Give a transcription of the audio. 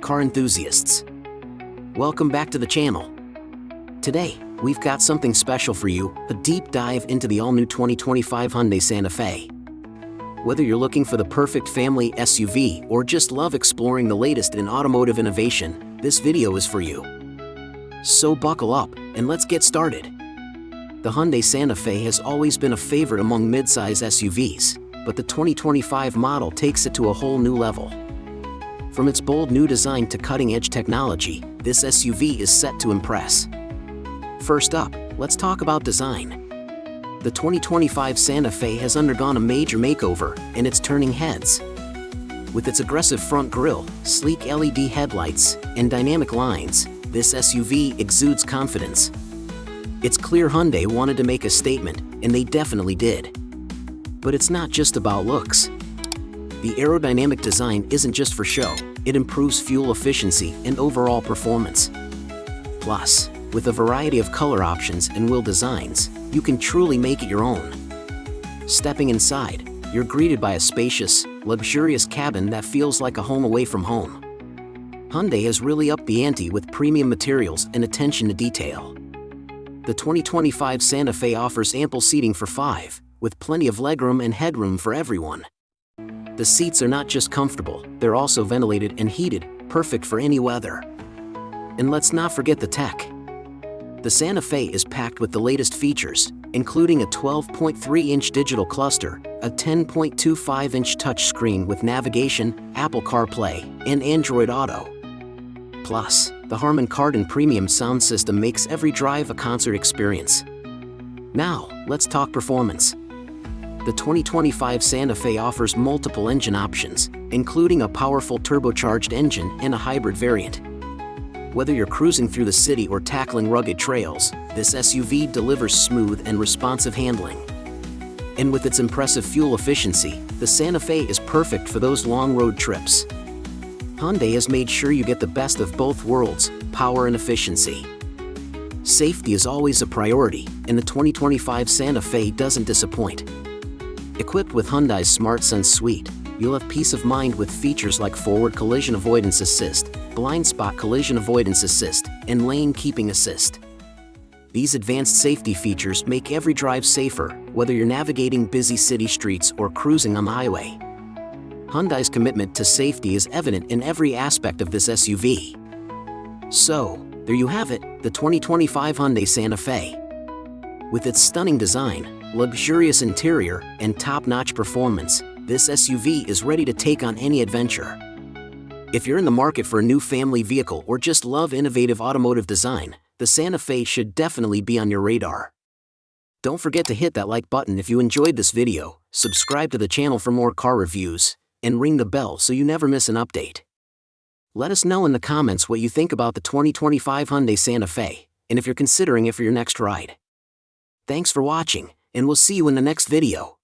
car enthusiasts. Welcome back to the channel. Today, we've got something special for you, a deep dive into the all-new 2025 Hyundai Santa Fe. Whether you're looking for the perfect family SUV or just love exploring the latest in automotive innovation, this video is for you. So buckle up, and let's get started. The Hyundai Santa Fe has always been a favorite among mid-size SUVs, but the 2025 model takes it to a whole new level. From its bold new design to cutting-edge technology, this SUV is set to impress. First up, let's talk about design. The 2025 Santa Fe has undergone a major makeover, and it's turning heads. With its aggressive front grille, sleek LED headlights, and dynamic lines, this SUV exudes confidence. It's clear Hyundai wanted to make a statement, and they definitely did. But it's not just about looks. The aerodynamic design isn't just for show, it improves fuel efficiency and overall performance. Plus, with a variety of color options and wheel designs, you can truly make it your own. Stepping inside, you're greeted by a spacious, luxurious cabin that feels like a home away from home. Hyundai has really upped the ante with premium materials and attention to detail. The 2025 Santa Fe offers ample seating for 5, with plenty of legroom and headroom for everyone. The seats are not just comfortable, they're also ventilated and heated, perfect for any weather. And let's not forget the tech. The Santa Fe is packed with the latest features, including a 12.3-inch digital cluster, a 10.25-inch touchscreen with navigation, Apple CarPlay, and Android Auto. Plus, the Harman Kardon premium sound system makes every drive a concert experience. Now, let's talk performance. The 2025 Santa Fe offers multiple engine options, including a powerful turbocharged engine and a hybrid variant. Whether you're cruising through the city or tackling rugged trails, this SUV delivers smooth and responsive handling. And with its impressive fuel efficiency, the Santa Fe is perfect for those long road trips. Hyundai has made sure you get the best of both worlds, power and efficiency. Safety is always a priority, and the 2025 Santa Fe doesn't disappoint. Equipped with Hyundai's SmartSense suite, you'll have peace of mind with features like forward collision avoidance assist, blind spot collision avoidance assist, and lane keeping assist. These advanced safety features make every drive safer, whether you're navigating busy city streets or cruising on the highway. Hyundai's commitment to safety is evident in every aspect of this SUV. So, there you have it, the 2025 Hyundai Santa Fe. With its stunning design, luxurious interior, and top-notch performance, this SUV is ready to take on any adventure. If you're in the market for a new family vehicle or just love innovative automotive design, the Santa Fe should definitely be on your radar. Don't forget to hit that like button if you enjoyed this video, subscribe to the channel for more car reviews, and ring the bell so you never miss an update. Let us know in the comments what you think about the 2025 Hyundai Santa Fe, and if you're considering it for your next ride. Thanks for watching, and we'll see you in the next video.